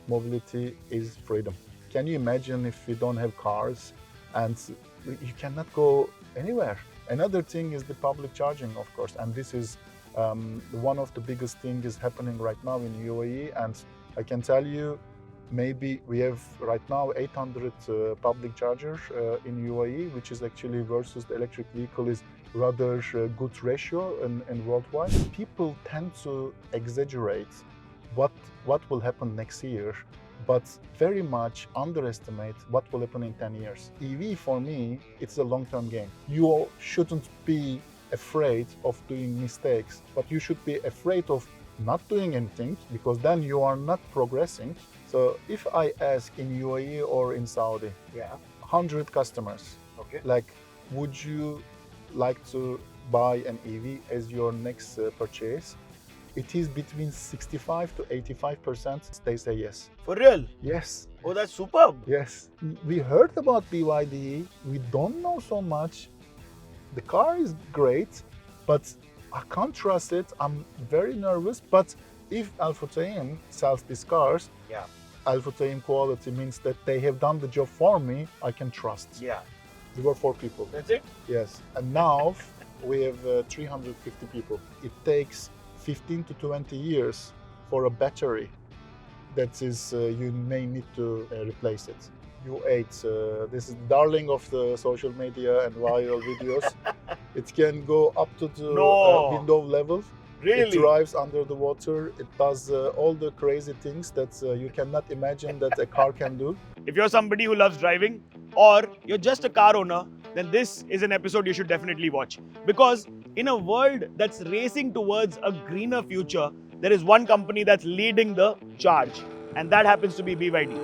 mobility is freedom. Can you imagine if we don't have cars and you cannot go anywhere? Another thing is the public charging, of course, and this is one of the biggest things is happening right now in UAE. And I can tell you, maybe we have right now 800 public chargers in UAE, which is actually versus the electric vehicle is rather good ratio and worldwide. People tend to exaggerate what will happen next year, but very much underestimate what will happen in 10 years. EV for me, it's a long-term game. You shouldn't be afraid of doing mistakes, but you should be afraid of not doing anything, because then you are not progressing. So if I ask in UAE or in Saudi, 100 customers, Okay. like, would you like to buy an EV as your next purchase? It is between 65 to 85%. They say yes. For real? Yes. Oh, that's superb. Yes. We heard about BYD. We don't know so much. The car is great, but I can't trust it. I'm very nervous. But if Al-Futtaim sells these cars, Yeah. Al-Futtaim quality means that they have done the job for me. I can trust. Yeah. We were 4 people. That's it? Yes. And now we have 350 people. It takes 15 to 20 years for a battery that is you may need to replace it. U8, this is the darling of the social media and viral videos. It can go up to the window level. Really? It drives under the water. It does all the crazy things that you cannot imagine that a car can do. If you're somebody who loves driving or you're just a car owner, then this is an episode you should definitely watch. Because in a world that's racing towards a greener future, there is one company that's leading the charge, and that happens to be BYD.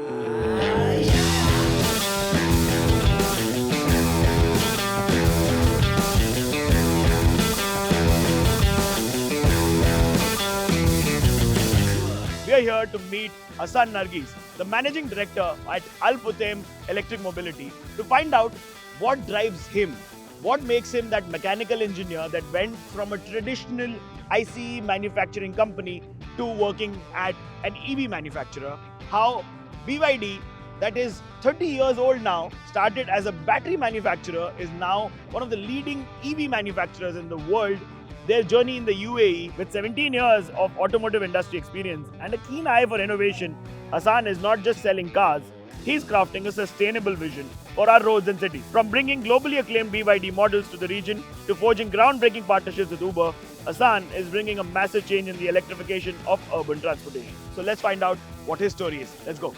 We are here to meet Hasan Nergiz, the managing director at Al-Futtaim Electric Mobility, to find out what drives him, what makes him that mechanical engineer that went from a traditional ICE manufacturing company to working at an EV manufacturer, how BYD, that is 30 years old now, started as a battery manufacturer, is now one of the leading EV manufacturers in the world. Their journey in the UAE, with 17 years of automotive industry experience and a keen eye for innovation, Hasan is not just selling cars, he's crafting a sustainable vision for our roads and cities. From bringing globally acclaimed BYD models to the region to forging groundbreaking partnerships with Uber, Hasan is bringing a massive change in the electrification of urban transportation. So let's find out what his story is. Let's go.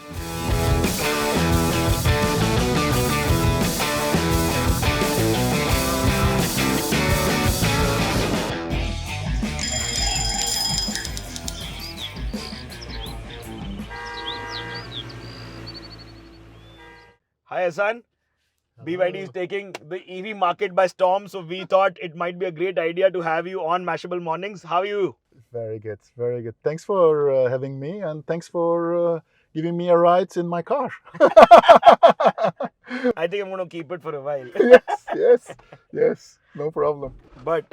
Hi Hasan. BYD is taking the EV market by storm, so we thought it might be a great idea to have you on Mashable Mornings. How are you? Very good, very good. Thanks for having me, and thanks for giving me a ride in my car. I think I'm going to keep it for a while. yes, no problem. But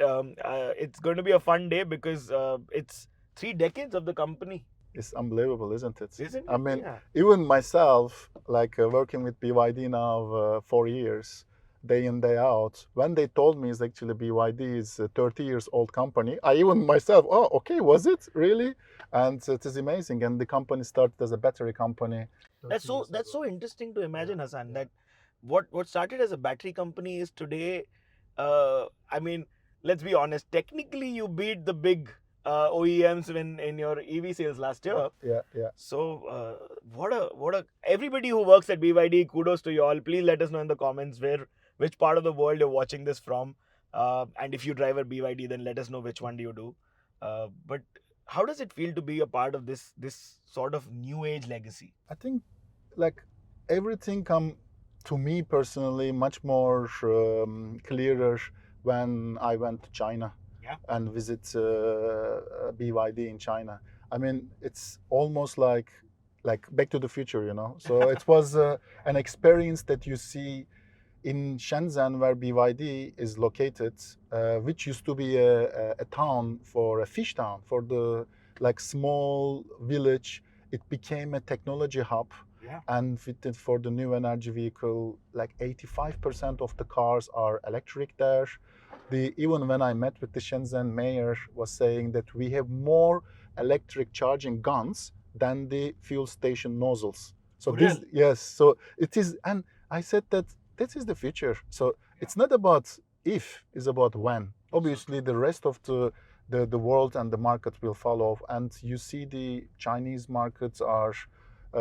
it's going to be a fun day because it's 3 decades of the company. It's unbelievable, isn't it? Isn't it? I mean, Yeah. even myself, like working with BYD now 4 years, day in, day out, when they told me it's actually BYD is a 30 years old company, I even myself, oh, okay, was it really? And it is amazing. And the company started as a battery company. That's so interesting to imagine, Hasan, that what started as a battery company is today, I mean, let's be honest, technically you beat the big OEMs in your EV sales last year. Yeah. So everybody who works at BYD, kudos to you all. Please let us know in the comments which part of the world you're watching this from, and if you drive a BYD, then let us know which one do you do. But how does it feel to be a part of this sort of new age legacy? I think like everything come to me personally much more clearer when I went to China. Yeah. And visit BYD in China. I mean, it's almost like Back to the Future, you know. So it was an experience that you see in Shenzhen, where BYD is located, which used to be a town for a fish town, for the like small village it became a technology hub. Yeah. And for the new energy vehicle, like 85% of the cars are electric there. Even when I met with the Shenzhen mayor, was saying that we have more electric charging guns than the fuel station nozzles. So For this, real? yes, so it is, and I said that this is the future. So it's not about if, it's about when. Obviously, the rest of the world and the market will follow. And you see the Chinese markets are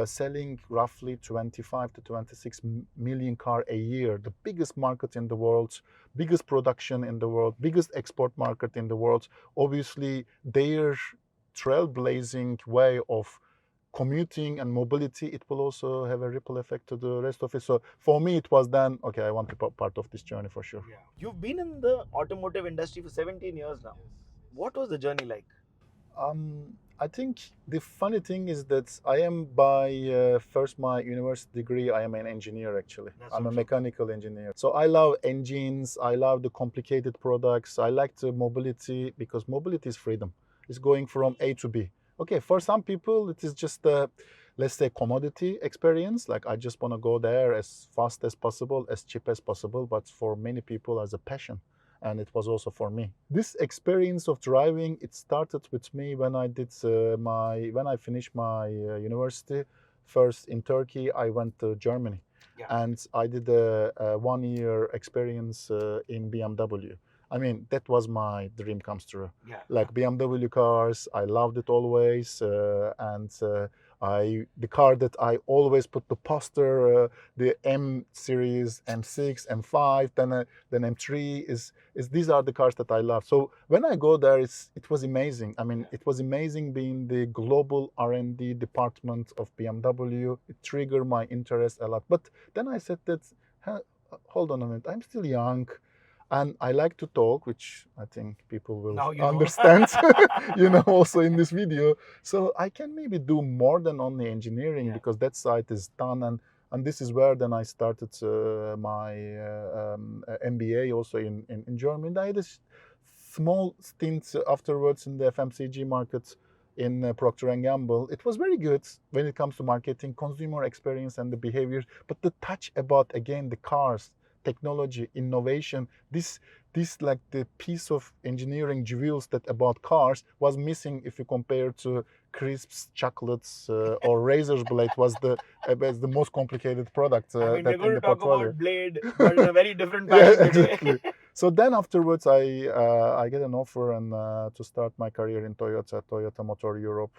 selling roughly 25 to 26 million car a year, the biggest market in the world, biggest production in the world, biggest export market in the world. Obviously, their trailblazing way of commuting and mobility, it will also have a ripple effect to the rest of it. So for me, it was then, okay, I want to be part of this journey for sure. Yeah. You've been in the automotive industry for 17 years now. What was the journey like? I think the funny thing is that I am by first my university degree, I am an engineer actually. That's I'm so a true. mechanical engineer. So I love engines, I love the complicated products, I like the mobility because mobility is freedom. It's going from A to B. Okay, for some people it is just a, let's say, commodity experience. Like I just want to go there as fast as possible, as cheap as possible. But for many people as a passion. And it was also for me. This experience of driving, it started with me when I did when I finished my university. First in Turkey, I went to Germany, and I did a 1 year experience in BMW. I mean, that was my dream comes true. Yeah. Like BMW cars, I loved it always, and the car that I always put the poster, the M series, M6, M5, then M3 is these are the cars that I love. So when I go there, it was amazing. I mean, it was amazing being the global R&D department of BMW. It triggered my interest a lot. But then I said that, hold on a minute, I'm still young. And I like to talk, which I think people will Now you know. understand, also in this video. So I can maybe do more than only engineering because that side is done. And this is where then I started my MBA also in Germany. I had a small stint afterwards in the FMCG market in Procter & Gamble. It was very good when it comes to marketing, consumer experience and the behaviors, but the touch about, again, the cars, technology, innovation, this like the piece of engineering jewels that about cars was missing if you compare to crisps, chocolates, or razor's blade was the most complicated product I mean, that we're in going to the talk portfolio. about Blade, but in a very different Yeah, fashion today. exactly. So then afterwards, I get an offer and to start my career in Toyota Motor Europe.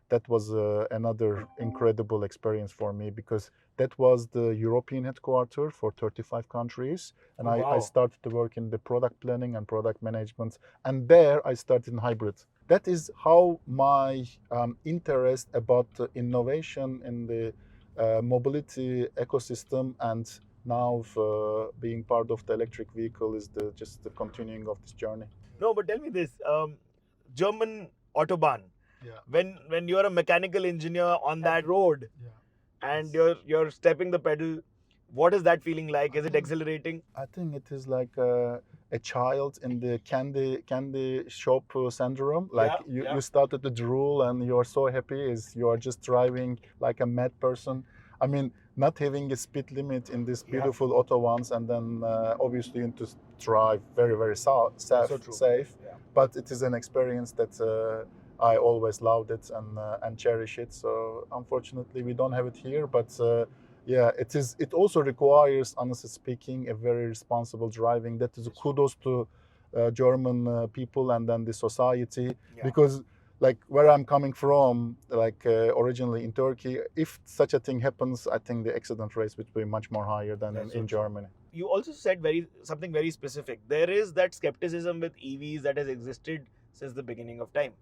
That was another incredible experience for me because that was the European headquarters for 35 countries. And Oh, I wow. started to work in the product planning and product management. And there I started in hybrid. That is how my interest about innovation in the mobility ecosystem and now being part of the electric vehicle is just the continuing of this journey. No, but tell me this: German autobahn. Yeah. When you're a mechanical engineer on that road, and you're stepping the pedal, what is that feeling like? Is it exhilarating? I think it is like a child in the candy shop syndrome. Like you started to drool and you are so happy as you are just driving like a mad person. I mean, not having a speed limit in these beautiful autobahns, and then obviously you need to drive very, very safe. Yeah. But it is an experience that I always loved it and cherish it. So unfortunately, we don't have it here, but. Yeah, it is. It also requires, honestly speaking, a very responsible driving. That is kudos to German people and then the society, because like where I'm coming from, like originally in Turkey, if such a thing happens, I think the accident rates would be much more higher than in Germany. You also said something very specific. There is that skepticism with EVs that has existed since the beginning of time.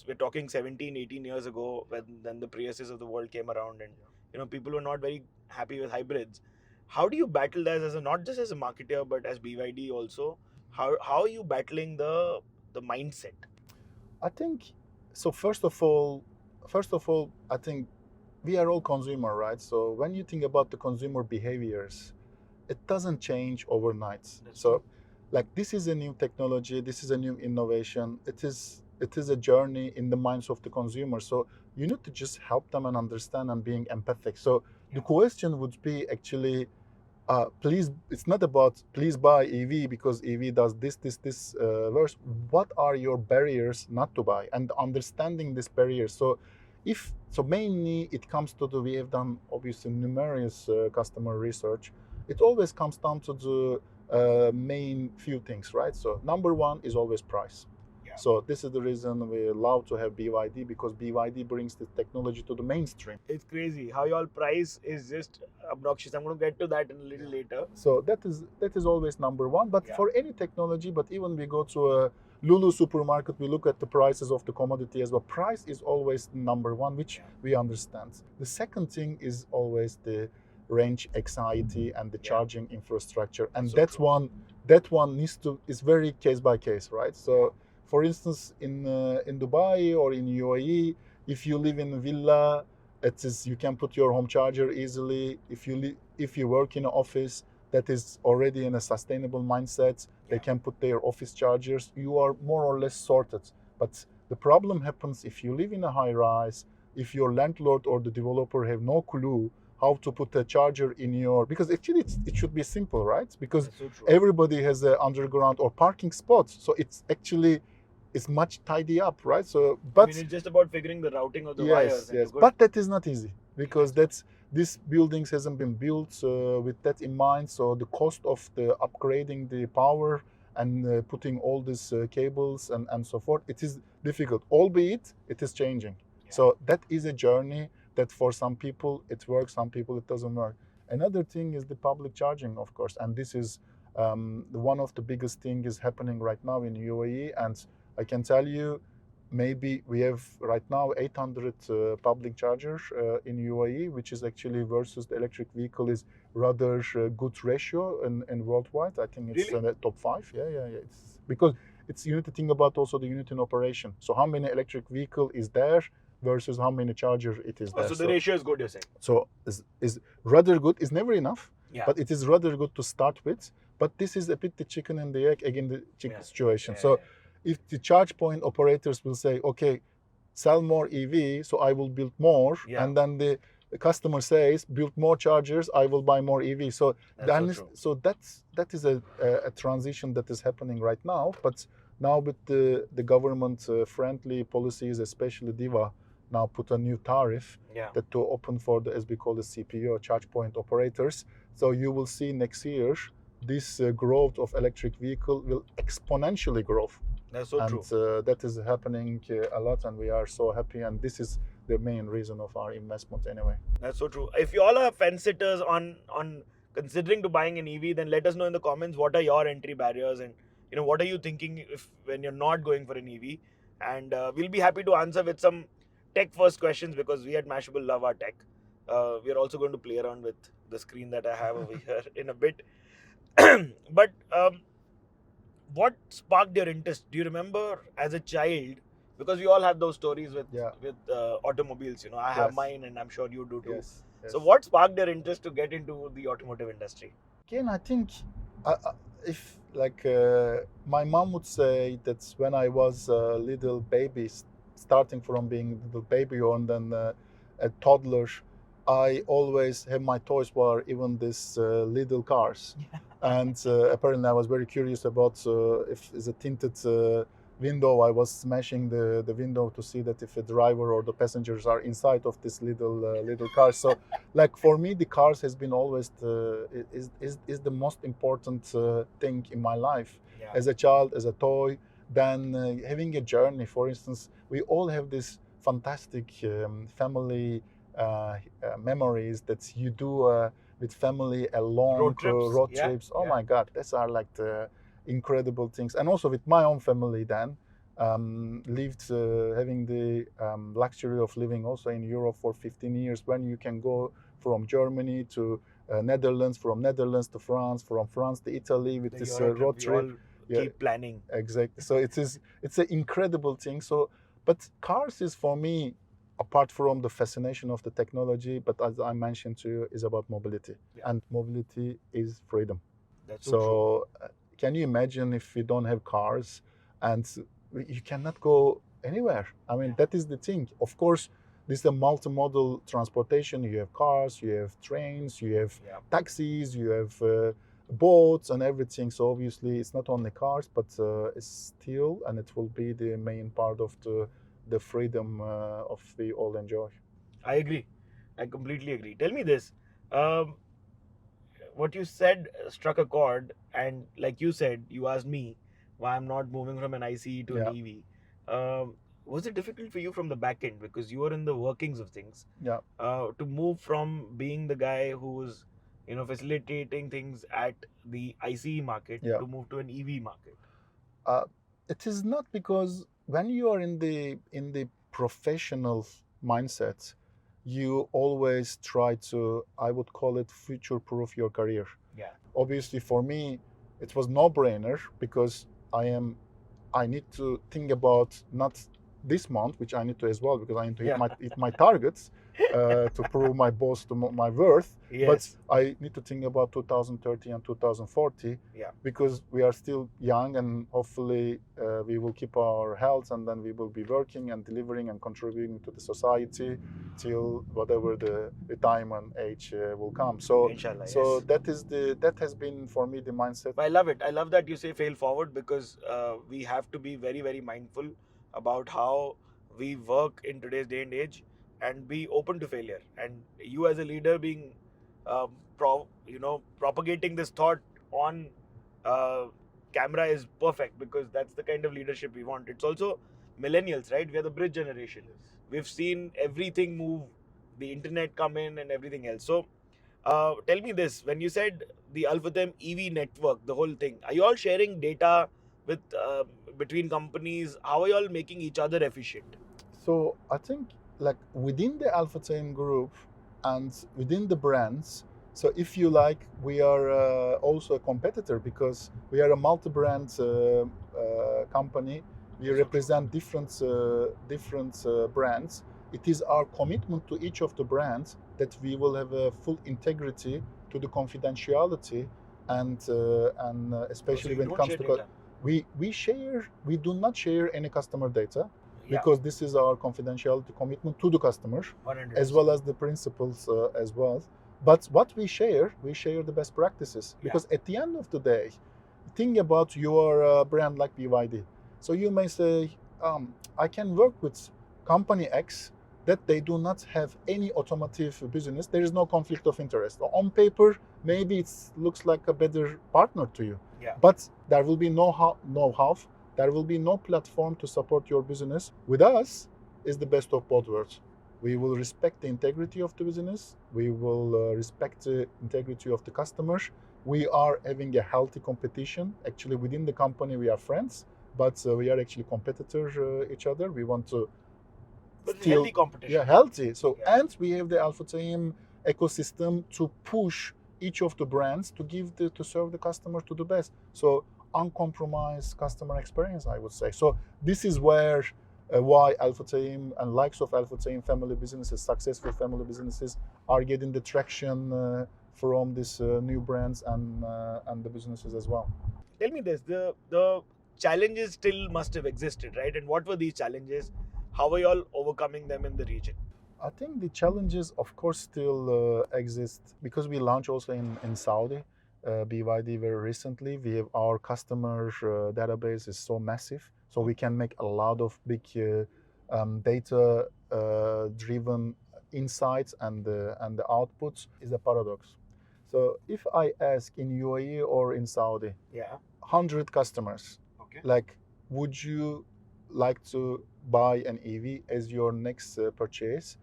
We're talking 17, 18 years ago when then the Priuses of the world came around, and people were not very happy with hybrids. How do you battle that as not just as a marketer but as BYD also? How are you battling the mindset? I think so. First of all, I think we are all consumer, right? So when you think about the consumer behaviors, it doesn't change overnight. So like this is a new technology, this is a new innovation. It is it is a journey in the minds of the consumer. So you need to just help them and understand and being empathic. So the question would be actually, please, it's not about please buy EV because EV does this verse. What are your barriers not to buy, and understanding this barrier? So if so, mainly it comes to the, we have done obviously numerous customer research. It always comes down to the main few things, right? So number one is always price. So this is the reason we love to have BYD, because BYD brings the technology to the mainstream. It's crazy how your price is just obnoxious. I'm going to get to that in a little later. So that is always number one. But for any technology, but even we go to a Lulu supermarket, we look at the prices of the commodity as well. Price is always number one, which we understand. The second thing is always the range anxiety and the charging infrastructure, and that one is very case by case, right? So for instance, in Dubai or in UAE, if you live in a villa, it is, you can put your home charger easily. If you work in an office that is already in a sustainable mindset, they can put their office chargers. You are more or less sorted. But the problem happens if you live in a high rise, if your landlord or the developer have no clue how to put a charger in your, because actually it should be simple, right? Because everybody has an underground or parking spot, so it's actually, it's much tidy up, right? So, but it's just about figuring the routing of the wires. Yes, but that is not easy, because these buildings hasn't been built with that in mind. So the cost of the upgrading the power and putting all these cables and so forth, it is difficult, albeit it is changing. So that is a journey that for some people it works, some people it doesn't work. Another thing is the public charging, of course, and this is one of the biggest things is happening right now in UAE. And I can tell you, maybe we have right now 800 public chargers in UAE, which is actually versus the electric vehicle is rather good ratio in worldwide. I think it's in the top 5. Yeah. It's because you need to think about also the unit in operation. So how many electric vehicle is there versus how many chargers it is there. So the ratio is good, you're saying? So is rather good. It's never enough, but it is rather good to start with. But this is a bit the chicken and the egg, again, the chicken situation. So if the charge point operators will say, okay, sell more EV, so I will build more, and then the customer says, build more chargers, I will buy more EV. So that is a transition that is happening right now. But now with the government friendly policies, especially DIVA, now put a new tariff that to open for the, as we call the CPO, charge point operators. So you will see next year this growth of electric vehicle will exponentially grow. That's so true. And that is happening a lot, and we are so happy. And this is the main reason of our investment anyway. That's so true. If you all are fence sitters on considering to buying an EV, then let us know in the comments what are your entry barriers, and what are you thinking when you're not going for an EV. And we'll be happy to answer with some tech first questions, because we at Mashable love our tech. We are also going to play around with the screen that I have over here in a bit. But what sparked your interest? Do you remember as a child? Because we all have those stories with automobiles. I have mine, and I'm sure you do too. Yes. So what sparked your interest to get into the automotive industry? Again, I think if my mom would say that when I was a little baby, starting from being a little baby and then a toddler, I always have my toys were even these little cars. And apparently I was very curious about if it's a tinted window. I was smashing the window to see that if a driver or the passengers are inside of this little car. So for me, the cars has been always is the most important thing in my life. As a child, as a toy, then having a journey. For instance, we all have this fantastic family memories that you do with family, a long road trips. Oh my God, these are like the incredible things. And also with my own family then, lived having the luxury of living also in Europe for 15 years, when you can go from Germany to Netherlands, from Netherlands to France, from France to Italy with this road trip. Keep planning. Exactly. So it's an incredible thing. So, but cars is for me, apart from the fascination of the technology, but as I mentioned to you, is about mobility. And mobility is freedom. That's so true. Can you imagine if we don't have cars, and you cannot go anywhere. I mean, that is the thing. Of course, this is a multimodal transportation. You have cars, you have trains, you have taxis, you have boats and everything. So obviously, it's not only cars, but it's still, and it will be the main part of the freedom of we all enjoy. I agree. I completely agree. Tell me this. Um, what you said struck a chord, and like you said, you asked me why I'm not moving from an ICE to an EV. Was it difficult for you from the back end, because you were in the workings of things, Yeah. to move from being the guy who was, facilitating things at the ICE market Yeah. to move to an EV market? It is not, because when you are in the professional mindset, you always try to, I would call it, future proof your career. Yeah. Obviously, for me, it was no brainer, because I need to think about not this month, which I need to as well, because I need to hit my targets to prove my boss to my worth. Yes. But I need to think about 2030 and 2040, because we are still young, and hopefully we will keep our health, and then we will be working and delivering and contributing to the society till whatever the retirement age will come. So, Inshallah, so yes. that has been for me the mindset. I love it. I love that you say fail forward, because we have to be very, very mindful about how we work in today's day and age, and be open to failure. And you, as a leader, being propagating this thought on uh, camera is perfect, because that's the kind of leadership we want. It's also millennials, right? We are the bridge generation. We've seen everything move, the internet come in, and everything else. So tell me this: when you said the Al-Futtaim EV network, the whole thing, are you all sharing data with between companies? How are you all making each other efficient? So I think, like, within the Al-Futtaim group and within the brands, so if you like, we are also a competitor, because we are a multi-brand company. We represent different brands. It is our commitment to each of the brands that we will have a full integrity to the confidentiality, and especially when it comes to we do not share any customer data, because this is our confidentiality commitment to the customer, 100%. as well as the principles as well. But what we share the best practices, because at the end of the day, think about your brand like BYD. So you may say, I can work with company X that they do not have any automotive business. There is no conflict of interest. On paper, maybe it looks like a better partner to you. But there will be no know-how. There will be no platform to support your business. With us, is the best of both worlds. We will respect the integrity of the business. We will respect the integrity of the customers. We are having a healthy competition. Actually, within the company, we are friends, but we are actually competitors each other. We want to healthy competition. Yeah, healthy. So, and we have the Al-Futtaim ecosystem to push each of the brands to serve the customer to the best. So, uncompromised customer experience, I would say. So this is where why Al-Futtaim and likes of Al-Futtaim family businesses, successful family businesses, are getting the traction from these new brands and the businesses as well. Tell me this: the challenges still must have existed, right? And what were these challenges? How are you all overcoming them in the region? I think the challenges, of course, still exist, because we launched also in Saudi. BYD very recently. We have our customer database is so massive, so we can make a lot of big data driven insights, and the outputs is a paradox. So if I ask in UAE or in Saudi, 100 customers, like, would you like to buy an EV as your next purchase?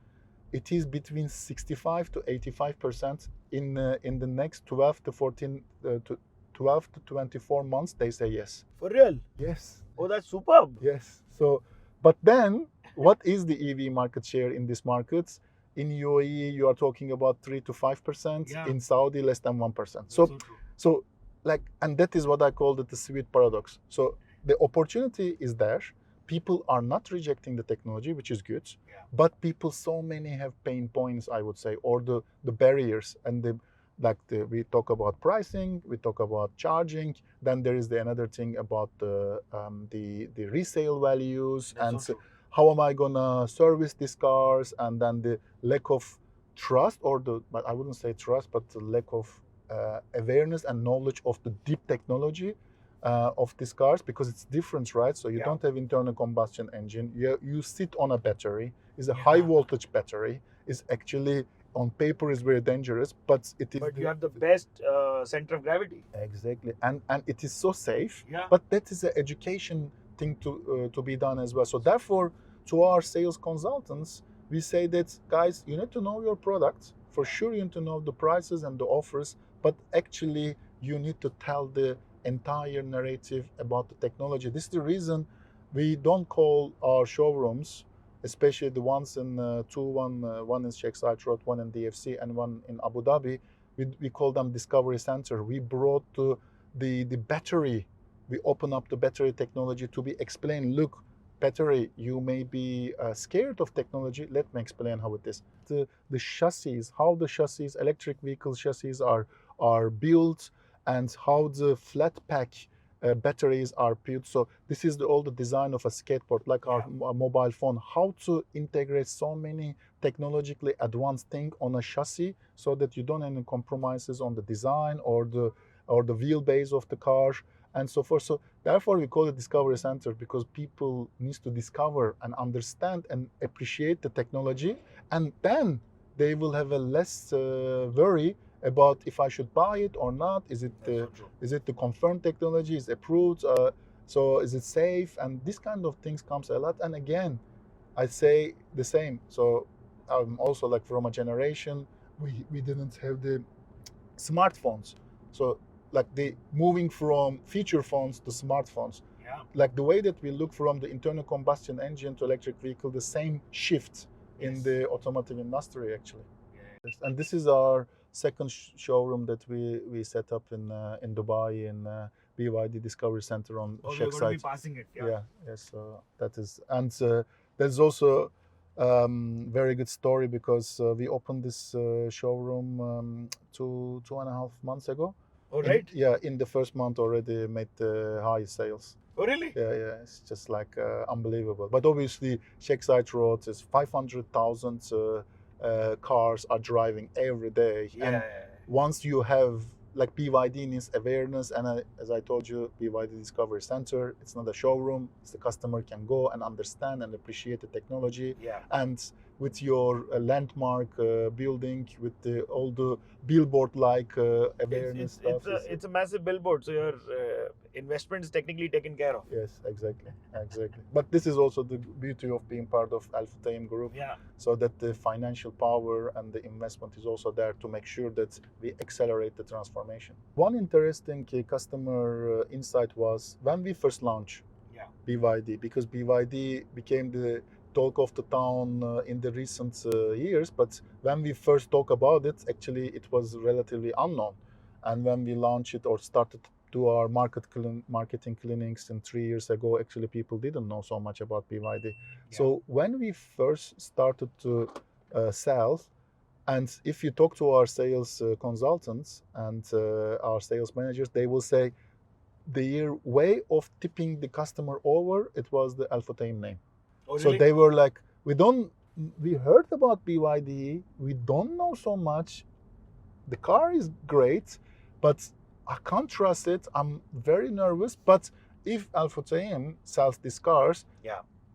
It is between 65 to 85% in the next 12 to 14 to 12 to 24 months. They say yes. For real? Yes. Oh, that's superb. Yes. So, but then, what is the EV market share in these markets? In UAE, you are talking about 3 to 5%. In Saudi, less than 1%. So, like, and that is what I called it the sweet paradox. So the opportunity is there. People are not rejecting the technology, which is good, but people, so many have pain points, I would say, or the barriers, and we talk about pricing, we talk about charging, then there is the another thing about the resale values. That's and how am I gonna service these cars, and then the lack of trust, but I wouldn't say trust, but the lack of awareness and knowledge of the deep technology of these cars, because it's different, right? So you don't have internal combustion engine. You sit on a battery. It's a high voltage battery. It's actually on paper is very dangerous, but it is. But you have the best center of gravity. Exactly, and it is so safe. Yeah. But that is an education thing to be done as well. So therefore, to our sales consultants, we say that, guys, you need to know your product. For sure, you need to know the prices and the offers, but actually, you need to tell the entire narrative about the technology. This is the reason we don't call our showrooms, especially the ones in one in Sheikh Zayed Road, one in DFC, and one in Abu Dhabi. We call them Discovery Center. We brought the battery. We open up the battery technology to be explained. Look, battery, you may be scared of technology. Let me explain how it is. The chassis, how the chassis, electric vehicle chassis are built, and how the flat pack batteries are built. So this is all the design of a skateboard, like our mobile phone. How to integrate so many technologically advanced things on a chassis, so that you don't have any compromises on the design or the wheelbase of the car and so forth. So therefore we call it Discovery Center, because people need to discover and understand and appreciate the technology, and then they will have a less worry about if I should buy it or not. Is it the confirmed technology? Is it approved? So is it safe? And this kind of things comes a lot. And again, I say the same. So I'm also like from a generation, we didn't have the smartphones. So like the moving from feature phones to smartphones. Yeah. Like the way that we look from the internal combustion engine to electric vehicle, the same shift in the automotive industry actually. Yes. And this is our second showroom that we set up in Dubai, in BYD Discovery Center on Sheikh Zayed. We're going to be passing it. Yeah. Yes. That is, and there's also very good story, because we opened this showroom 2.5 months ago. Oh, right. In the first month already made high sales. Oh, really? Yeah. It's just like unbelievable. But obviously, Sheikh Zayed Road is 500,000 cars are driving every day. And once you have, like, BYD needs awareness, and as I told you, BYD Discovery Center, it's not a showroom. It's the customer can go and understand and appreciate the technology. Yeah. And with your landmark building, with all the billboard-like awareness stuff. It's a massive billboard, so your investment is technically taken care of. Yes, exactly. But this is also the beauty of being part of Al-Futtaim Group. Yeah. So that the financial power and the investment is also there to make sure that we accelerate the transformation. One interesting customer insight was when we first launched BYD, because BYD became the talk of the town in the recent years, but when we first talk about it, actually it was relatively unknown. And when we launched it or started to do our marketing clinics 3 years ago, actually people didn't know so much about BYD. Yeah. So when we first started to sell, and if you talk to our sales consultants and our sales managers, they will say their way of tipping the customer over, it was the Al-Futtaim name. Oh, really? So they were like, we heard about BYD, we don't know so much. The car is great, but I can't trust it. I'm very nervous. But if Al-Futtaim sells these cars,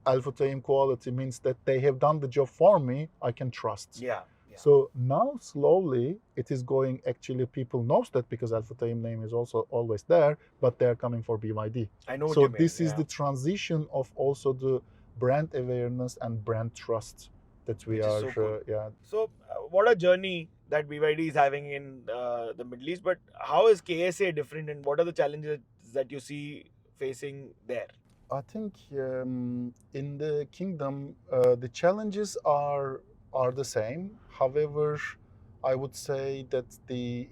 Al-Futtaim quality means that they have done the job for me, I can trust. Yeah. So now slowly it is going, actually people knows that, because Al-Futtaim name is also always there, but they're coming for BYD. I know what you mean. So this is the transition of also the brand awareness and brand trust that we are. So cool. So what a journey that BYD is having in the Middle East, but how is KSA different, and what are the challenges that you see facing there? I think in the kingdom the challenges are the same. However, I would say that the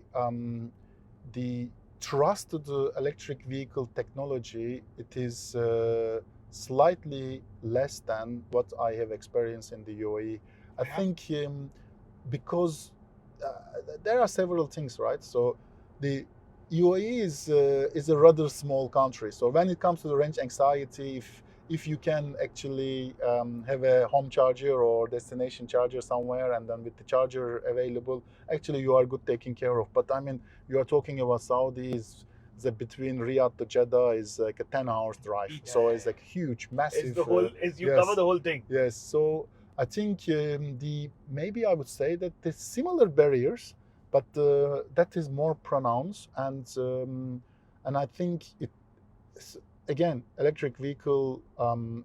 trust to the electric vehicle technology, it is slightly less than what I have experienced in the UAE. I think because there are several things, right? So the UAE is a rather small country. So when it comes to the range anxiety, if you can actually have a home charger or destination charger somewhere, and then with the charger available, actually you are good taken care of. But I mean, you are talking about Saudi is the between Riyadh to Jeddah is like a 10 hours drive. Yeah, So yeah, it's yeah. like huge, It's massive. the whole. Is you cover Yes, the whole thing. yes. So I think the maybe I would say that the similar barriers, but that is more pronounced, and I think it again, electric vehicle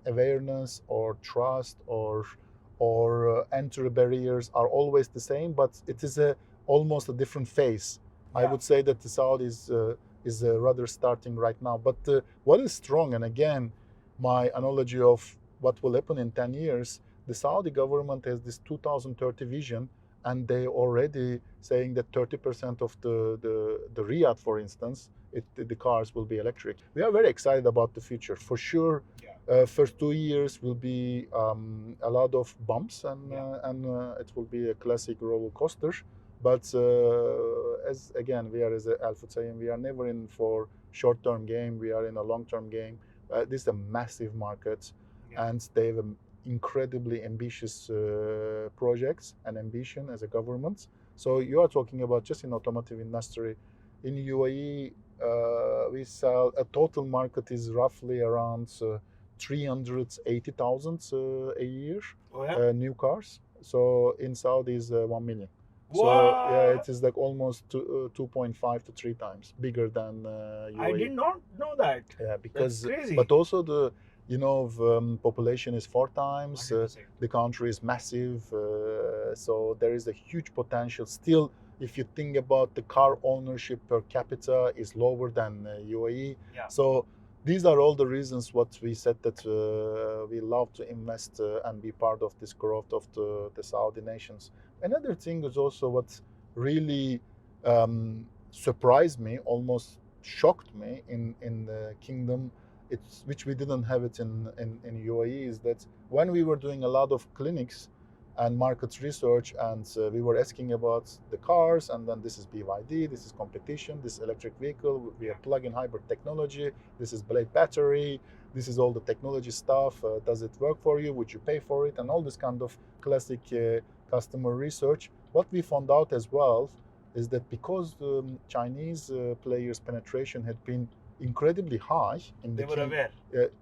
awareness or trust or entry barriers are always the same, but it is a almost a different phase. I Yeah. would say that the Saudi is rather starting right now. But what is strong, and again, my analogy of what will happen in 10 years, the Saudi government has this 2030 vision, and they already saying that 30% of the Riyadh, for instance, the cars will be electric. We are very excited about the future. For sure, first 2 years will be a lot of bumps, and it will be a classic roller coaster. But as again, we are as Al-Futtaim, we are never in for short-term game. We are in a long-term game. This is a massive market, and they have incredibly ambitious projects and ambition as a government. So you are talking about just in automotive industry. In UAE, we sell a total market is roughly around 380,000 a year, Oh yeah. new cars. So in Saudi is 1 million. So What? yeah, it is like almost 2.5 to 3 times bigger than I UAE. did not know that. Yeah, That's because crazy. but also the population is 4 times. 100%. The country is massive, so there is a huge potential. Still, if you think about the car ownership per capita is lower than UAE. Yeah. So these are all the reasons what we said that we love to invest and be part of this growth of the Saudi nations. Another thing is also what really surprised me, almost shocked me in the kingdom, it's which we didn't have it in UAE, is that when we were doing a lot of clinics and market research, and we were asking about the cars, and then this is BYD, this is competition, this electric vehicle, we have plug-in hybrid technology, this is blade battery, this is all the technology stuff, does it work for you, would you pay for it, and all this kind of classic customer research. What we found out as well is that because the Chinese players' penetration had been incredibly high in the They were aware.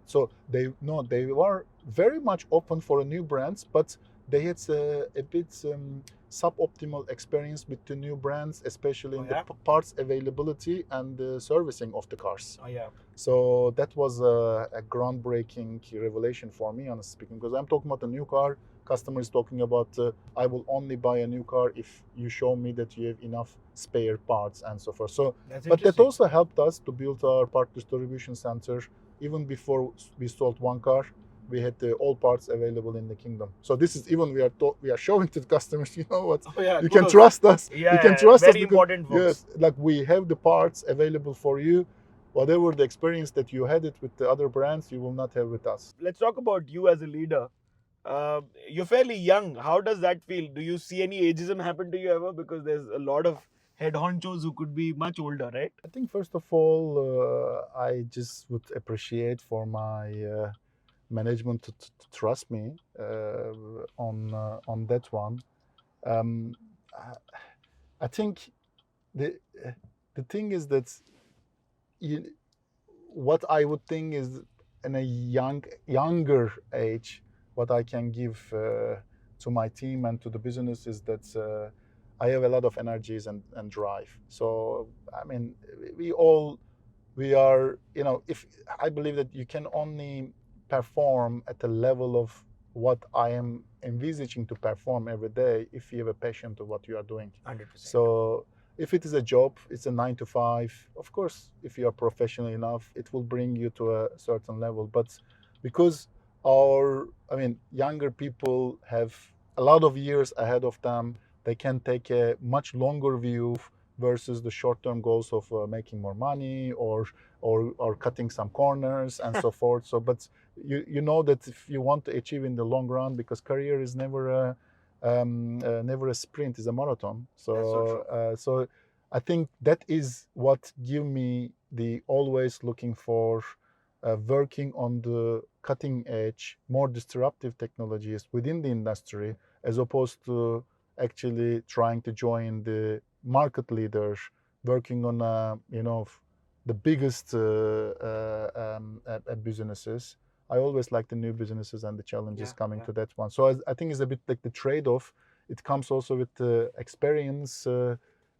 so they were very much open for new brands, but they had a bit suboptimal experience with the new brands, especially in the parts availability and the servicing of the cars. Oh yeah. So that was a groundbreaking revelation for me, honestly speaking, because I'm talking about a new car. Customer is talking about I will only buy a new car if you show me that you have enough spare parts and so forth. So, but that also helped us to build our part distribution center. Even before we sold one car, we had all parts available in the kingdom. So this is even we are showing to the customers, you know what, you can trust us. Yeah, you can trust us very because, important, folks. yes, like we have the parts available for you. Whatever the experience that you had it with the other brands, you will not have with us. Let's talk about you as a leader. You're fairly young. How does that feel? Do you see any ageism happen to you ever? Because there's a lot of head honchos who could be much older, right? I think first of all, I just would appreciate for my management to trust me on that one. Um, I think the the thing is that what I would think is in a younger age, what I can give to my team and to the business is that I have a lot of energies and drive. So I mean, we are, if I believe that you can only perform at the level of what I am envisaging to perform every day if you have a passion to what you are doing. 100%. So if it is a job, it's a 9 to 5. Of course, if you are professional enough, it will bring you to a certain level. But because younger people have a lot of years ahead of them, they can take a much longer view versus the short-term goals of making more money or cutting some corners and so forth. So, but you know that if you want to achieve in the long run, because career is never a sprint, is a marathon. So I think that is what give me the always looking for working on the cutting edge, more disruptive technologies within the industry, as opposed to actually trying to join the market leaders, working on the biggest businesses. I always like the new businesses and the challenges coming to that one. So I think it's a bit like the trade-off. It comes also with experience,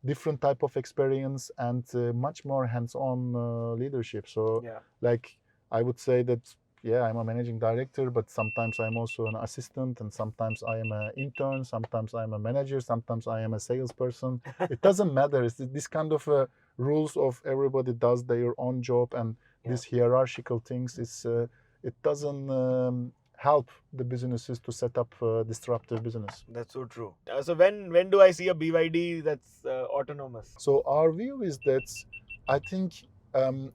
different type of experience, and much more hands-on leadership. So like I would say that I'm a managing director, but sometimes I'm also an assistant, and sometimes I am an intern, sometimes I'm a manager, sometimes I am a salesperson. It doesn't matter. It's this kind of rules of everybody does their own job, and these hierarchical things it doesn't help the businesses to set up disruptive business. That's so true. So when do I see a BYD that's autonomous? So our view is that I think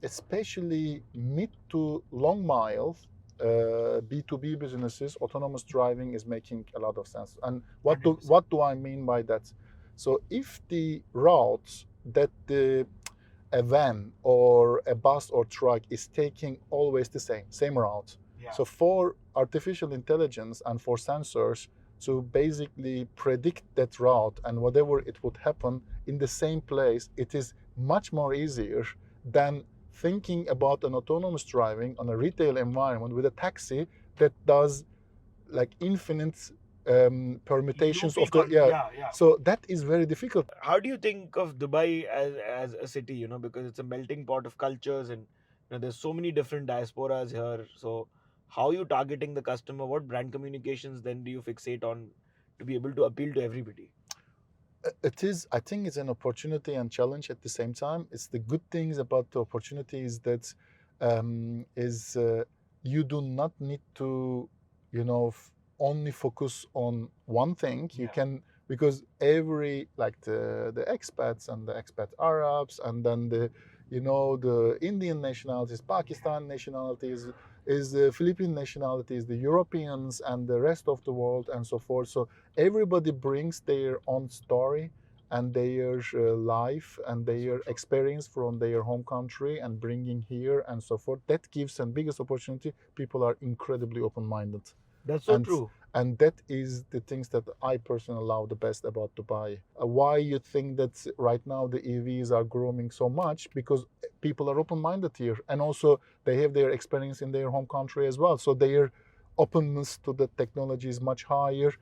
especially mid to long mile B2B businesses, autonomous driving is making a lot of sense. And what do I mean by that? So if the routes that a van or a bus or truck is taking always the same route. So for artificial intelligence and for sensors to basically predict that route and whatever it would happen in the same place, it is much more easier than thinking about an autonomous driving on a retail environment with a taxi that does like infinite permutations of the So that is very difficult. How do you think of Dubai as a city? Because it's a melting pot of cultures, and there's so many different diasporas here. So how are you targeting the customer? What brand communications then do you fixate on to be able to appeal to everybody? I think it's an opportunity and challenge at the same time. It's the good things about the opportunity is that you do not need to, only focus on one thing. You can, because every like the expats and the expat Arabs and then the Indian nationalities, Pakistan nationalities, is the Philippine nationalities, the Europeans and the rest of the world and so forth. So everybody brings their own story and their life and their experience from their home country and bringing here and so forth. That gives a biggest opportunity. People are incredibly open-minded. That's so true. And that is the things that I personally love the best about Dubai. Why you think that right now the EVs are growing so much? Because people are open-minded here, and also they have their experience in their home country as well. So their openness to the technology is much higher.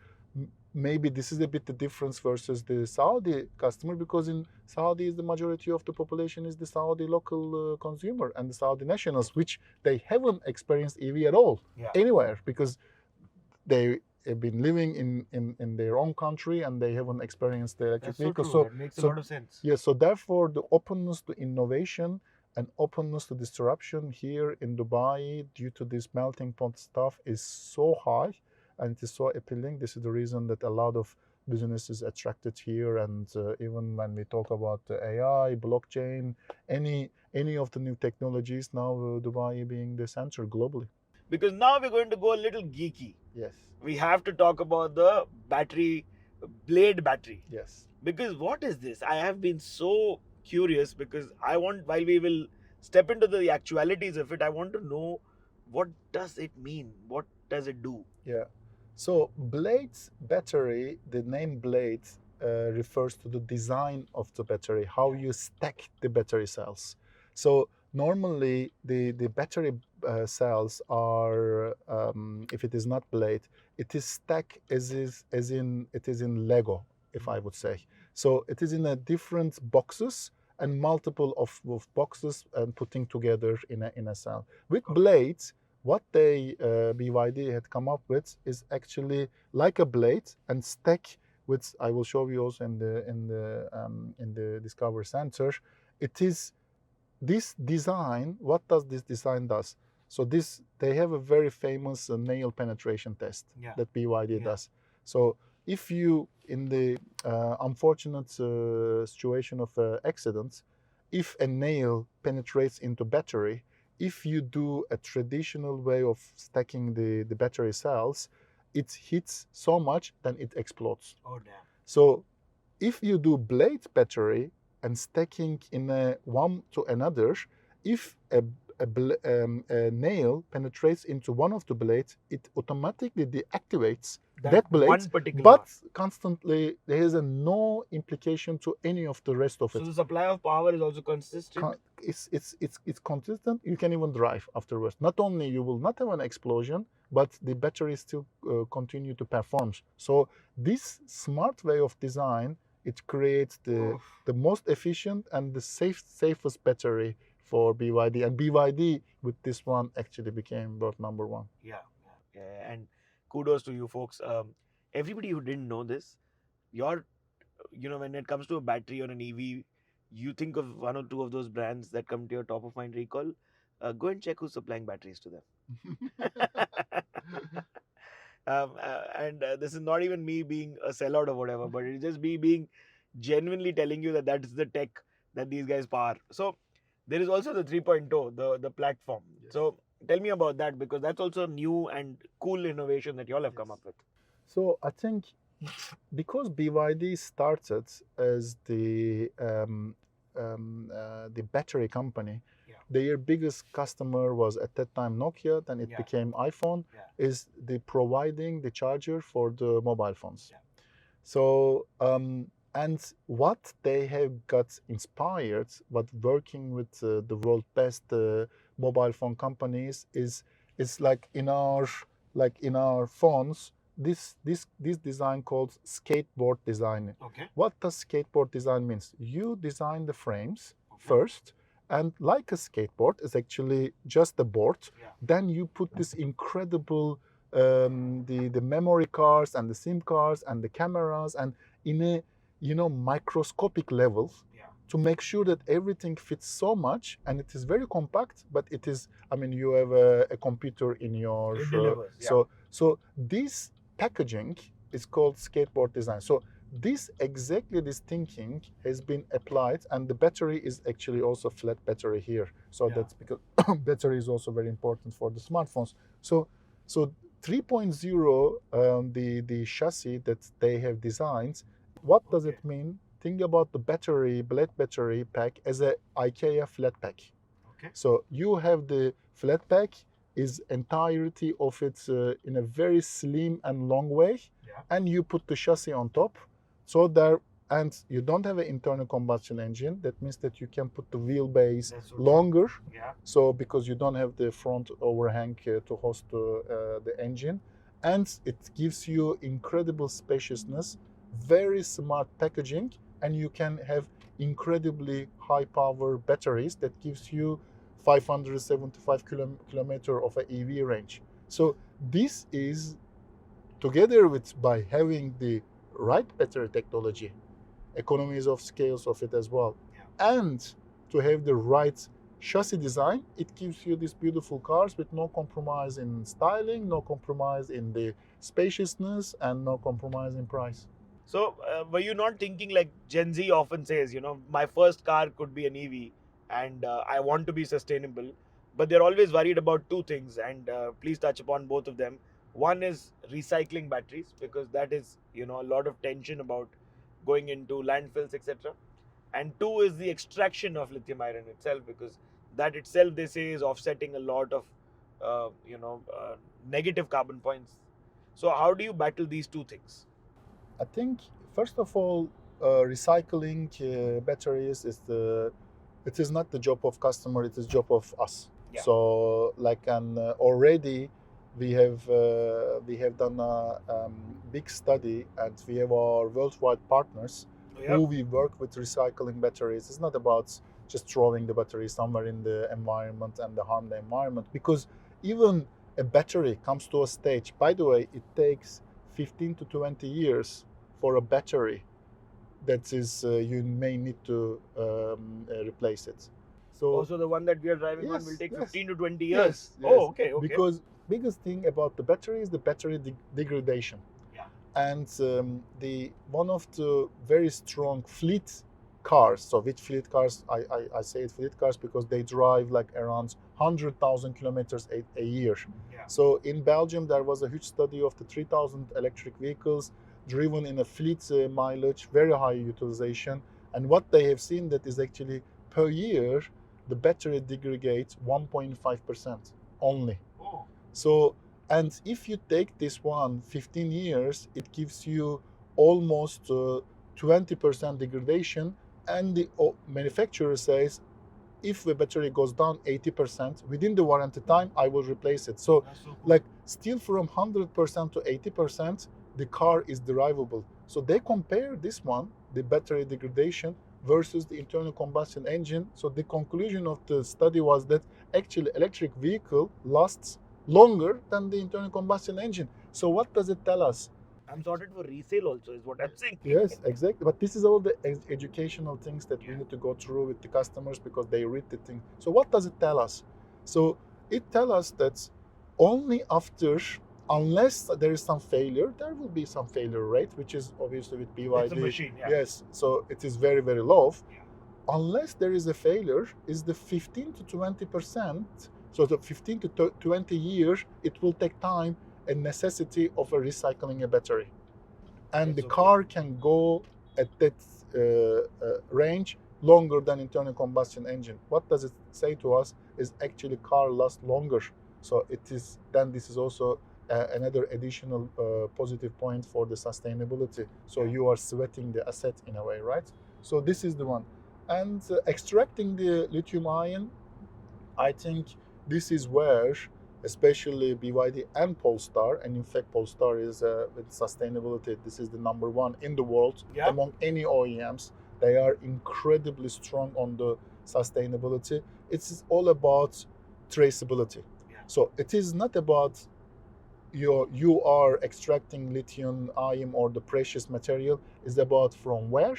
Maybe this is a bit the difference versus the Saudi customer, because in Saudi the majority of the population is the Saudi local consumer and the Saudi nationals, which they haven't experienced EV at all anywhere, because they have been living in their own country and they haven't experienced the electric vehicle. So it makes a lot of sense. Yeah, so therefore the openness to innovation and openness to disruption here in Dubai due to this melting pot stuff is so high and it is so appealing. This is the reason that a lot of businesses attracted here, and even when we talk about AI, blockchain, any of the new technologies, now Dubai being the center globally. Because now we're going to go a little geeky. Yes. We have to talk about the blade battery. Yes. Because what is this? I have been so curious, because while we will step into the actualities of it, I want to know, what does it mean? What does it do? Yeah. So blades battery, the name blades refers to the design of the battery, how you stack the battery cells. So normally the battery cells are, if it is not blade, it is stacked as in it is in Lego, if I would say. So it is in a different boxes and multiple of boxes and putting together in a cell. With blades, what they BYD had come up with is actually like a blade and stack with. I will show you also in the Discovery Center. It is this design. What does this design does? So they have a very famous nail penetration test that BYD does. So if you in the unfortunate situation of accident, if a nail penetrates into battery, if you do a traditional way of stacking the battery cells, it hits so much then it explodes. Oh damn. So if you do blade battery and stacking in one to another, if a nail penetrates into one of the blades, it automatically deactivates That that blade, one particular but constantly there is no implication to any of the rest of So it. the supply of power is also consistent. It's consistent. You can even drive afterwards. Not only you will not have an explosion, but the battery still continue to perform. So this smart way of design, it creates the most efficient and the safest battery for BYD. And BYD with this one actually became world number one. Yeah. And kudos to you folks. Everybody who didn't know this, when it comes to a battery or an EV, you think of one or two of those brands that come to your top of mind recall. Go and check who's supplying batteries to them. And this is not even me being a sellout or whatever, but it's just me being genuinely telling you that that's the tech that these guys power. So there is also the 3.0, the platform. Yes. So tell me about that, because that's also new and cool innovation that you all have come up with. So I think because BYD started as the battery company, their biggest customer was at that time Nokia, then it became iPhone, is the providing the charger for the mobile phones. So and what they have got inspired, what working with the world best mobile phone companies is like in our phones, this design called skateboard design. Okay. What does skateboard design means? You design the frames first, and like a skateboard is actually just a board. Then you put this incredible the memory cards and the SIM cards and the cameras, and in a microscopic level, to make sure that everything fits so much, and it is very compact, but it is, you have a computer in your It delivers, so this packaging is called skateboard design. So this thinking has been applied, and the battery is actually also flat battery here. So that's because battery is also very important for the smartphones. So 3.0, the chassis that they have designed, what does it mean? Think about the blade battery pack as a IKEA flat pack. So you have the flat pack is entirety of it in a very slim and long way, and you put the chassis on top. So and you don't have an internal combustion engine. That means that you can put the wheelbase longer. So because you don't have the front overhang to host the engine, and it gives you incredible spaciousness, very smart packaging, and you can have incredibly high power batteries that gives you 575 kilometer of an EV range. So this is together with by having the right battery technology, economies of scales of it as well, and to have the right chassis design, it gives you these beautiful cars with no compromise in styling, no compromise in the spaciousness, and no compromise in price. So were you not thinking like Gen Z often says, my first car could be an EV, and I want to be sustainable, but they're always worried about two things, and please touch upon both of them. One is recycling batteries, because that is, a lot of tension about going into landfills, etc. And two is the extraction of lithium iron itself, because that itself, they say, is offsetting a lot of, negative carbon points. So how do you battle these two things? I think first of all, recycling batteries it is not the job of customer, it is job of us. So already we have done a big study, and we have our worldwide partners who we work with recycling batteries. It's not about just throwing the battery somewhere in the environment and harm the environment, because even a battery comes to a stage, by the way, it takes 15 to 20 years for a battery that is you may need to replace it. So also the one that we are driving on will take 15 to 20 years. Yes. Oh, okay. Because biggest thing about the battery is the battery degradation. And the one of the very strong fleet cars. So which fleet cars? I say it fleet cars because they drive like around 100,000 kilometers a year. So in Belgium there was a huge study of the 3,000 electric vehicles driven in a fleet mileage, very high utilization, and what they have seen that is actually per year the battery degrades 1.5% only. Oh. So, and if you take this one 15 years, it gives you almost 20% degradation. And the manufacturer says, if the battery goes down 80% within the warranty time, I will replace it. So, Cool. like, still from 100% to 80%, the car is drivable. So they compare this one, the battery degradation, versus the internal combustion engine. So the conclusion of the study was that actually electric vehicle lasts longer than the internal combustion engine. So what does it tell us? I'm sorted for resale also, is what I'm saying. Yes, exactly. But this is all the educational things that we need to go through with the customers because they read the thing. So what does it tell us? So it tells us that only after, unless there is some failure, there will be some failure rate, which is obviously with BYD. It's a machine, yeah. Yes, so it is very, very low. Yeah. Unless there is a failure, is the 15 to 20%. So the 15 to 20 years, it will take time and necessity of a recycling a battery. And That's the okay. car can go at that range longer than internal combustion engine. What does it say to us is actually car lasts longer. So it is, then this is also another additional positive point for the sustainability. So you are sweating the asset in a way, right? So this is the one. And extracting the lithium ion, I think this is where especially BYD and Polestar, and in fact Polestar is with sustainability, this is the number one in the world among any OEMs. They are incredibly strong on the sustainability. It's all about traceability. So it is not about you are extracting lithium ion or the precious material. It's about from where,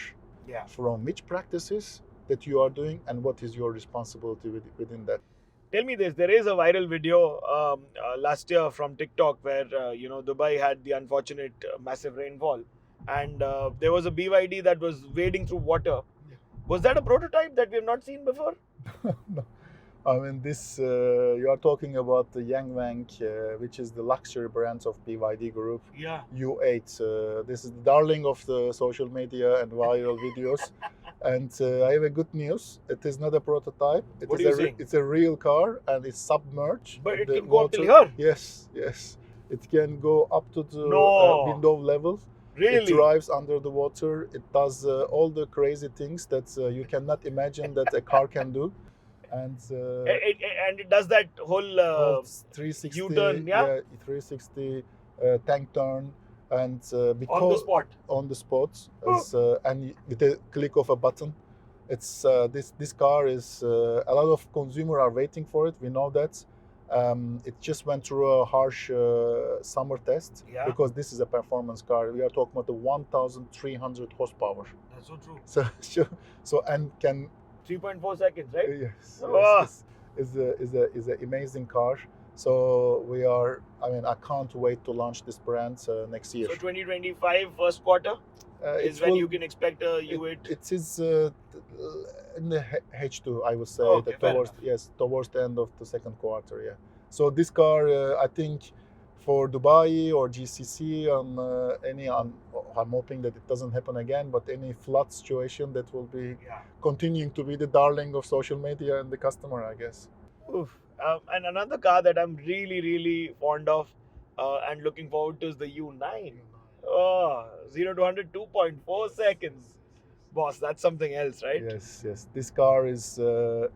from which practices that you are doing, and what is your responsibility within that. Tell me this, there is a viral video last year from TikTok where, Dubai had the unfortunate massive rainfall and there was a BYD that was wading through water. Was that a prototype that we have not seen before? No. I mean, this, you are talking about the Yangwang, which is the luxury brand of BYD Group. Yeah. U8. This is the darling of the social media and viral videos. And I have a good news. It is not a prototype. What are you saying? It's a real car and it's submerged. But it can water. go up till here? Yes, yes. It can go up to the window level. Really? It drives under the water. It does all the crazy things that you cannot imagine that a car can do. And it does that whole 360 U-turn, 360 tank turn, and because on the spot, and with a click of a button, it's this car is a lot of consumers are waiting for it. We know that. It just went through a harsh summer test because this is a performance car. We are talking about the 1,300 horsepower. That's so true. So and can 3.4 seconds, right? Yes. Yes. Is an amazing car. So we are. I mean, I can't wait to launch this brand next year. So 2025 first quarter is when you can expect a U8. It is in the H2, I would say. Okay, towards the end of the second quarter. Yeah. So this car, I think, for Dubai or GCC, I'm hoping that it doesn't happen again. But any flood situation, that will be continuing to be the darling of social media and the customer, I guess. Oof. And another car that I'm really, really fond of and looking forward to is the U9. 0 to 100, 2.4 seconds. Boss, that's something else, right? Yes. This car is the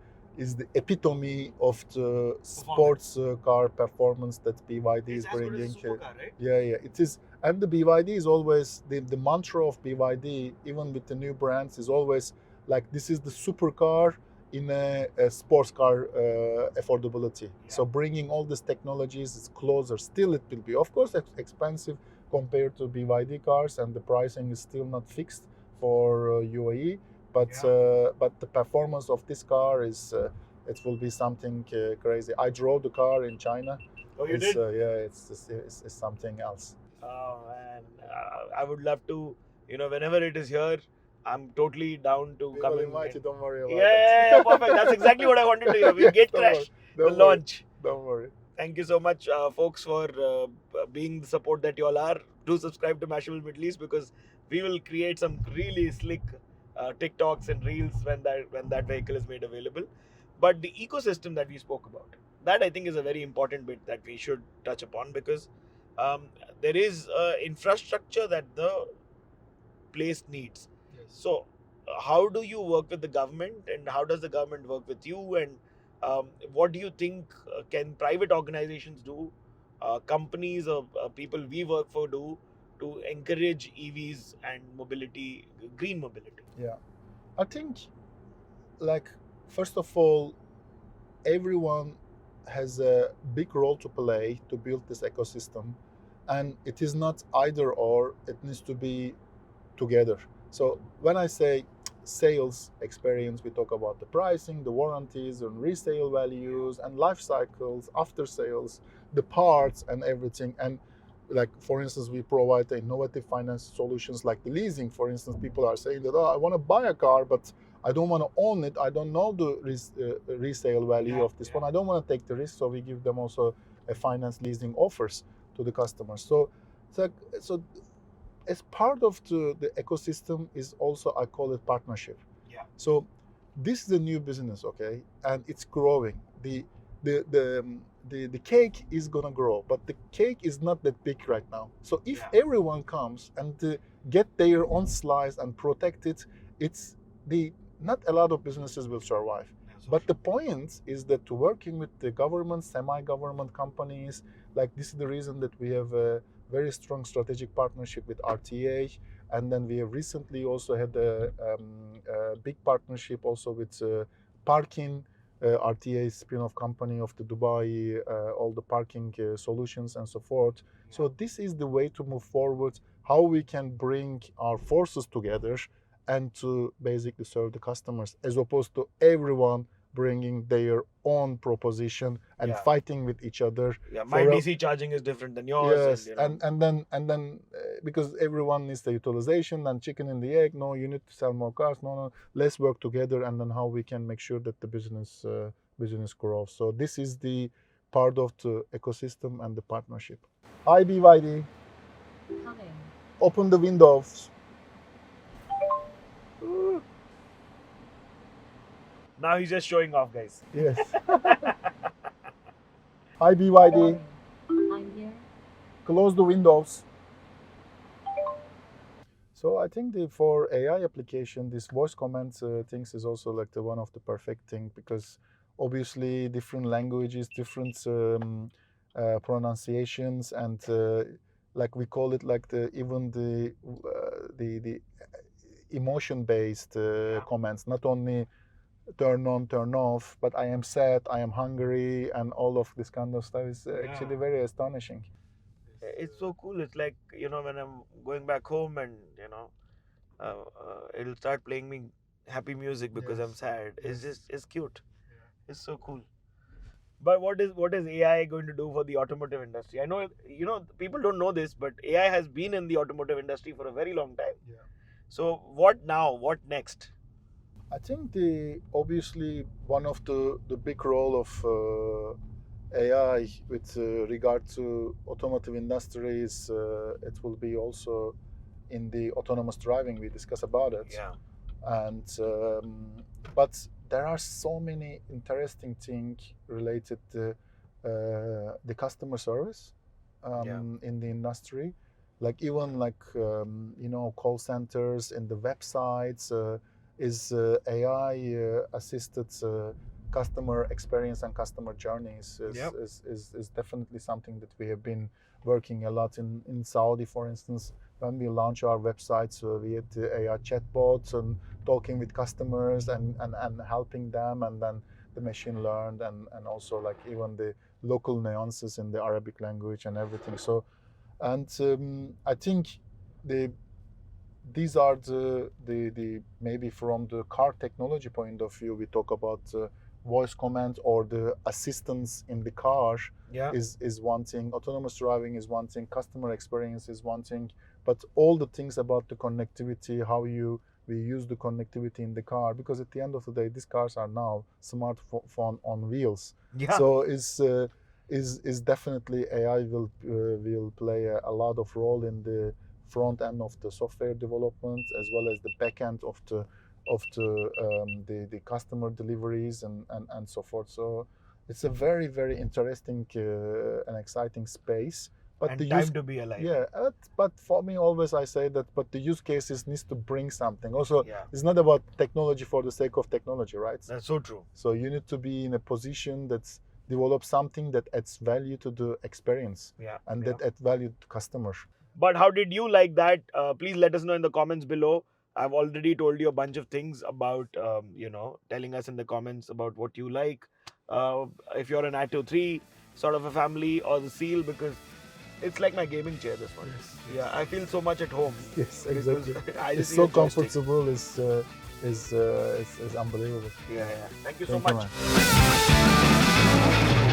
epitome of the sports car performance that BYD is bringing. It's as good as a supercar, right? Yeah, it is. And the BYD is always, the mantra of BYD, even with the new brands, is always like, this is the supercar in a sports car affordability. So bringing all these technologies is closer. Still, it will be, of course, expensive compared to BYD cars, and the pricing is still not fixed for UAE. But the performance of this car is it will be something crazy. I drove the car in China. Oh, you did? It's something else. Oh man, I would love to. Whenever it is here, I'm totally down to come and invite you. Don't worry about it. Yeah, perfect. That's exactly what I wanted to hear. We get crash the launch. Don't worry. Thank you so much, folks, for being the support that you all are. Do subscribe to Mashable Middle East because we will create some really slick TikToks and reels when that vehicle is made available. But the ecosystem that we spoke about, that I think is a very important bit that we should touch upon, because um, there is infrastructure that the place needs. Yes. So, how do you work with the government, and how does the government work with you? And what do you think can private organizations do, companies or people we work for do to encourage EVs and mobility, green mobility? Yeah, I think, like, first of all, everyone has a big role to play to build this ecosystem, and it is not either or, it needs to be together. So when I say sales experience, we talk about the pricing, the warranties and resale values and life cycles, after sales, the parts and everything. And like, for instance, we provide innovative finance solutions like the leasing. For instance, people are saying that, oh, I want to buy a car, but I don't want to own it. I don't know the resale value of this one. I don't want to take the risk. So we give them also a finance leasing offers to the customers. So as part of the ecosystem is also, I call it partnership. Yeah. So this is a new business, okay, and it's growing. The cake is gonna grow, but the cake is not that big right now. So if everyone comes and get their own slice and protect it, it's the not a lot of businesses will survive. But the point is that working with the government, semi-government companies, like this is the reason that we have a very strong strategic partnership with RTA, and then we have recently also had a big partnership also with parking. RTA spin-off company of the Dubai, all the parking solutions and so forth. So this is the way to move forward, how we can bring our forces together and to basically serve the customers, as opposed to everyone bringing their own proposition and fighting with each other. Yeah, my DC charging is different than yours. Yes, and, you know. and then because everyone needs the utilization and chicken and the egg. No, you need to sell more cars. No, let's work together, and then how we can make sure that the business grows. So this is the part of the ecosystem and the partnership. Hi BYD. Coming. Open the windows. Now he's just showing off, guys. Yes. Hi BYD. I'm here. Close the windows. So I think for AI application, this voice commands things is also like the one of the perfect thing, because obviously different languages, different pronunciations, and like we call it like even the emotion based commands, not only turn on, turn off, but I am sad, I am hungry, and all of this kind of stuff is actually very astonishing. It's so cool. It's like, you know, when I'm going back home and, you know, it'll start playing me happy music because I'm sad. It's cute. It's so cool. But what is AI going to do for the automotive industry? I know, you know, people don't know this, but AI has been in the automotive industry for a very long time. Yeah. So what now? What next? I think obviously one of the big role of AI with regard to automotive industry is it will be also in the autonomous driving. We discuss about it. Yeah. And but there are so many interesting things related to the customer service in the industry, like even like you know, call centers and the websites. Is AI assisted customer experience and customer journeys is definitely something that we have been working a lot in Saudi, for instance. When we launch our websites, we had the AI chatbots and talking with customers and helping them, and then the machine learned and also like even the local nuances in the Arabic language and everything. So, and I think these are the maybe from the car technology point of view, we talk about voice command or the assistance in the car is one thing. Autonomous driving is one thing. Customer experience is one thing. But all the things about the connectivity, how we use the connectivity in the car, because at the end of the day, these cars are now smartphone on wheels. Yeah. So is definitely AI will play a lot of role in the front end of the software development, as well as the back end of the of the customer deliveries and so forth. So it's a very, very interesting and exciting space. But And the time use, to be alive. yeah, but for me, always I say that, but the use cases needs to bring something. Also, Yeah. it's not about technology for the sake of technology, right? That's so true. So you need to be in a position that's develop something that adds value to the experience Yeah. and yeah. that add value to customers. But how did you like that? Please let us know in the comments below. I've already told you a bunch of things about, telling us in the comments about what you like. If you're an Atto 3 sort of a family or the Seal, because it's like my gaming chair, this one. Yes, Yeah, I feel so much at home. Yes, because exactly. I It's just so need a joystick. comfortable. It's unbelievable. Yeah. Thank you so Thank you, much. man.